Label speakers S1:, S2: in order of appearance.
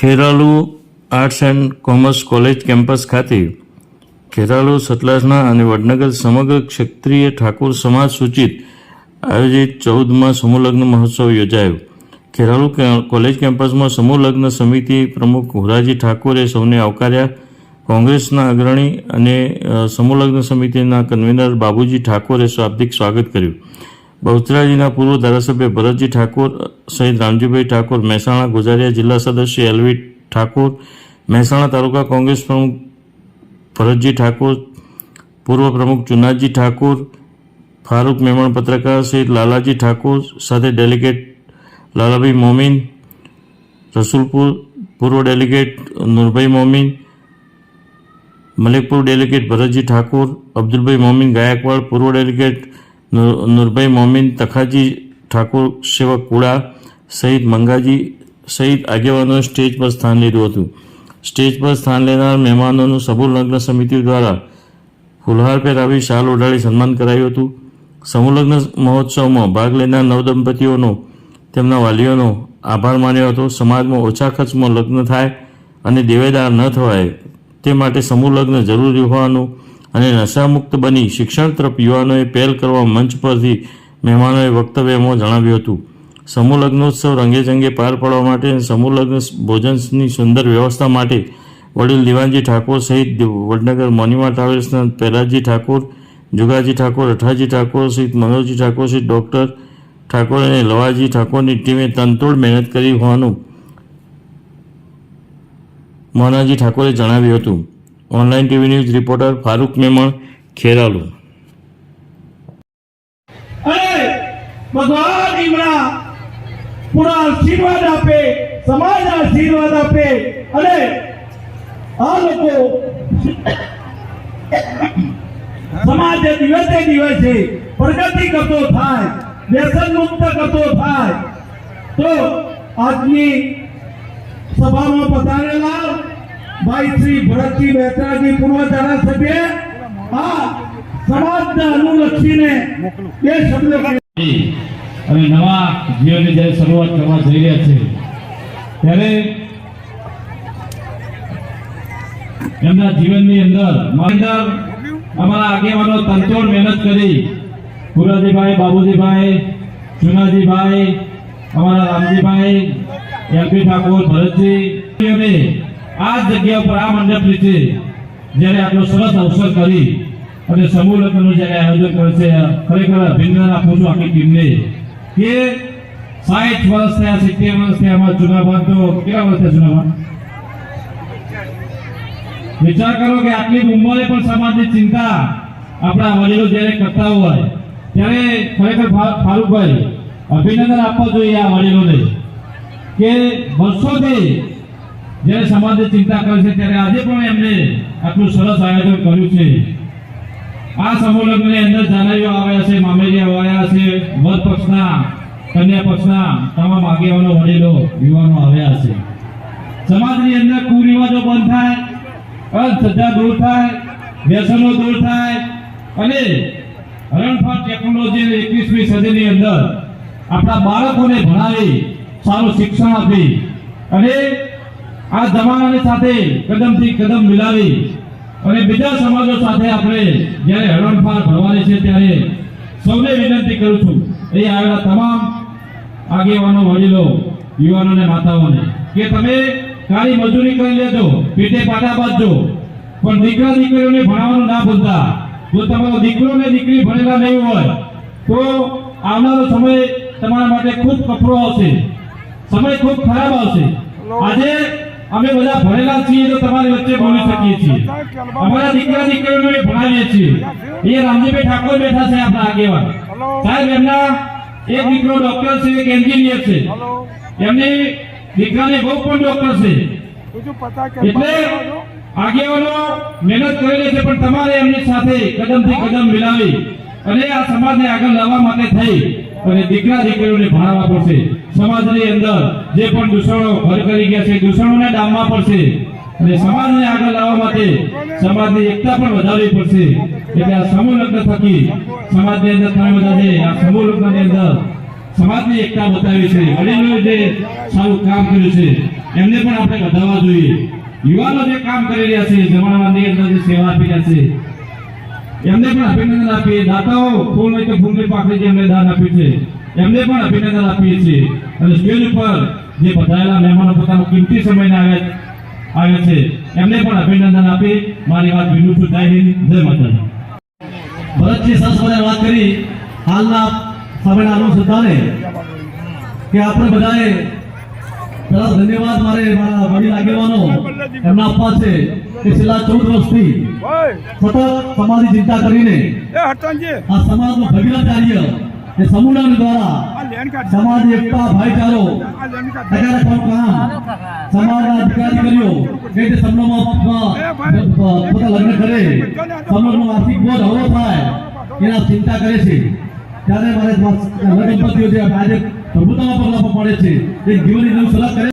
S1: Kheralu arts and commerce college campus ખાતે ખેરાલુ સતલાસના અને વડનગર સમગ્ર ક્ષત્રિય ઠાકોર સમાજ સૂચિત આયોજિત 14મા સમૂહ લગ્ન મહોત્સવ યોજાયો. ખેરાલુ કોલેજ કેમ્પસમાં સમૂહ લગ્ન સમિતિ પ્રમુખ હુરાજી ઠાકોરે સૌને આવકાર્યા. કોંગ્રેસના અગ્રણી અને સમૂહ લગ્ન સમિતિના કન્વીનર બાબુજી ઠાકોરે શાબ્દિક સ્વાગત કર્યું. બહુચરાજીના પૂર્વ ધારાસભ્ય ભરતજી ઠાકોર સહિત રામજીભાઈ ઠાકોર, મહેસાણા ગોઝારિયા જિલ્લા સદસ્ય એલવી ઠાકોર, મહેસાણા તાલુકા કોંગ્રેસ પ્રમુખ ભરતજી ઠાકોર, પૂર્વ પ્રમુખ ચુનાજી ઠાકોર, ફારૂક મેમણ પત્રકાર સહિત લાલાજી ઠાકોર સાથે ડેલિગેટ લાલાભાઈ મોમીન, રસુલપુર પૂર્વ ડેલિગેટ નૂરભાઈ મોમીન, મલિકપુર ડેલિગેટ ભરતજી ઠાકોર, અબ્દુલભાઈ મોમીન ગાયકવાડ, પૂર્વ ડેલિગેટ નૂરભાઈ મોમીન, તખાજી ઠાકોર, સેવક કુડા સહિત મંગાજી સહિત આગેવાનોએ સ્ટેજ પર સ્થાન લીધું હતું. સ્ટેજ પર સ્થાન લેનાર મહેમાનોનું સમૂહ લગ્ન સમિતિ દ્વારા ફુલહાર પહેરાવી શાલ ઓઢાડી સન્માન કરાયું હતું. સમૂહ લગ્ન મહોત્સવમાં ભાગ લેનાર નવદંપતીઓનો તેમના વાલીઓનો આભાર માન્યો હતો. સમાજમાં ઓછા ખર્ચમાં લગ્ન થાય અને દેવેદાર ન થવાય તે માટે સમૂહ લગ્ન જરૂરી હોવાનું અને નશામુક્ત બની શિક્ષણ તરફ યુવાનોએ પહેલ કરવા મંચ પરથી મહેમાનોએ વક્તવ્યમાં જણાવ્યું હતું. સમૂહ લગ્નોત્સવ રંગેચંગે પાર પાડવા માટે અને સમૂહ લગ્ન ભોજનની સુંદર વ્યવસ્થા માટે વડીલ દિવાનજી ઠાકોર સહિત વડનગર મોનીમા ટ્રાવેલ્સના પહેલાજી ઠાકોર, જુગાજી ઠાકોર, અઠાજી ઠાકોર સહિત મનોજી ઠાકોર સહિત ડૉક્ટર ઠાકોર અને લવાજી ઠાકોરની ટીમે તનતોડ મહેનત કરી હોવાનું મોનાજી ઠાકોરે જણાવ્યું હતું. Online TV news reporter Farooq Memon, Kheralu.
S2: ભગવાન ઈમણા પૂરા આશીર્વાદ આપે, સમાજ આશીર્વાદ આપે અને આ લોકો સમાજ દિવસે દિવસે પ્રગતિ કરતો થાય, વ્યસન મુક્ત કરતો થાય. તો આજની સભામાં પધારેલા ભાઈ શ્રી ભરતજી મહેતાજી પૂર્વ ધારાસભ્ય આ સમાજને અનુલક્ષીને બે શબ્દો
S3: અને નવા જીવનની જ્યારે શરૂઆત કરવા જઈ રહ્યા છે ત્યારે એમના જીવનની અંદર અમારા આગેવાનો તનતોડ મહેનત કરી પુરાજીભાઈ, બાબુજીભાઈ, ચુનાજીભાઈ, અમારા રામજીભાઈ, એલપી ઠાકોર, ભરતજી આ જગ્યા પર આ મંડપ નીચે જ્યારે આટલો સરસ અવસર કરી અને સમૂહ લગ્નનું જ્યારે આયોજન કરે છે, ખરેખર અભિનંદન આપું છું આખી ટીમને કે 60 વર્ષ થયા, 70 વર્ષ થયા. અમારા જુનાભાઈ તો કેટલા વર્ષ થયા જુનાભાઈ? વિચાર કરો કે આટલી ઉંમરે પણ સમાજની ચિંતા આપણા વડીલો જ્યારે કરતા હોય ત્યારે ખરેખર ફારૂકભાઈ અભિનંદન આપવા જોઈએ આ વડીલોને કે વર્ષોથી જ્યારે સમાજની ચિંતા કરે છે ત્યારે આજે પણ એમને આટલું સરસ આયોજન કર્યું છે. આ સમૂહ લગ્નની અંદર જાનવીઓ આવ્યા છે, મામેરિયા આવ્યા છે, વર પક્ષના, કન્યા પક્ષના તમામ આગેવાનો, વડીલો, યુવાનો આવ્યા છે. સમાજની અંદર કુરિવાજો બંધ થાય, અંધશ્રદ્ધા દૂર થાય, વ્યસનો દૂર થાય અને હરણફાળ ટેકનોલોજી 21મી સદીની અંદર આપણા બાળકોને ભણાવી સારું શિક્ષણ આપી અને આ જમાનાની સાથે કદમથી કદમ મિલાવી અને બીજા સમાજો સાથે આપણે જ્યારે હરણફાળ ભરવાની છે ત્યારે સૌને વિનંતી કરું છું, અહીં આવેલા તમામ આગેવાનો, વડીલો, યુવાનો અને માતાઓને કે તમે કાળી મજૂરી કરી લેજો, પેટે પાટા બાંધજો, પણ દીકરા દીકરીઓને ભણાવવાનું ના ભૂલતા. જો તમારો દીકરો ને દીકરી ભણેલા નહીં હોય તો આવનારો સમય તમારા માટે ખૂબ કપરો આવશે, સમય ખૂબ ખરાબ આવશે. આજે અમે બધા ભણેલા છીએ તો તમારી વચ્ચે બોલી શકીએ છીએ, અમારા દીકરા દીકરીઓને ભણાવીએ છીએ. એ રામજીભાઈ ઠાકોર બેઠા છે આપણા આગેવાન સાહેબ, એમના એક દીકરો ડોક્ટર છે, એક એન્જિનિયર છે, એમની દીકરાની બહુ પણ ડોક્ટર છે. એટલે આગેવાનો મહેનત કરેલી છે પણ તમારે એમની સાથે કદમથી કદમ મિલાવી અને આ સમાજને આગળ લાવવા માટે થઈ અને દીકરા દીકરીઓને ભણાવવા પડશે. સમાજની અંદર જે પણ દૂષણો ઘર કરી ગયા છે, દૂષણોને ડામવા પડશે. અને સમાજને આગળ લાવવા માટે સમાજની એકતા પણ વધારવી પડશે. એટલે આ સમૂહ લગ્ન થકી સમાજની અંદર ઘણા બધા છે આ સમૂહ લગ્નની અંદર સમાજની એકતા બતાવી છે. વડીલોએ જે સારું કામ કર્યું છે એમને પણ આપણે વધારવા જોઈએ. યુવાનો જે કામ કરી રહ્યા છે જમાનાની અંદર જે સેવા આપી રહ્યા છે એમને પણ અભિનંદન આપીએ. દાતાઓ ફૂલ હોય તો ફૂલની પાકડી જેમને દાન આપ્યું છે એમને પણ અભિનંદન આપીએ છીએ. અને સ્ટેજ ઉપર જે પધારેલા મહેમાનો પોતાનો કિંમતી સમયને આવે છે એમને પણ અભિનંદન આપી મારી વાત વિનુ છું. જય હિન્દ, જય માતાજી.
S2: ભરતજી સરસ મજાની વાત કરી હાલના સમયના અનુસંધાને કે આપણે બધાએ પહેલા ધન્યવાદ મારા વડીલ આગેવાનો એમના આપવા છે કે છેલ્લા 14 વર્ષથી સતત સમાજની ચિંતા કરીને આ સમાજનું ભગીરથ કાર્ય એ સમૂહના દ્વારા સમાજની એકતા ભાઈચારો સકારાત્મક કામ સમાજના અધિકારીઓ કે જે સમૂહમાં પોતા લગ્ન કરે સમૂહનો આર્થિક બોધ હળવો થાય એના ચિંતા કરે છે. ત્યારે મારે લગ્નપતિઓ જે આજે પ્રભુતામાં પગલાં પડે છે એ જીવનની નવી શરૂઆત કરે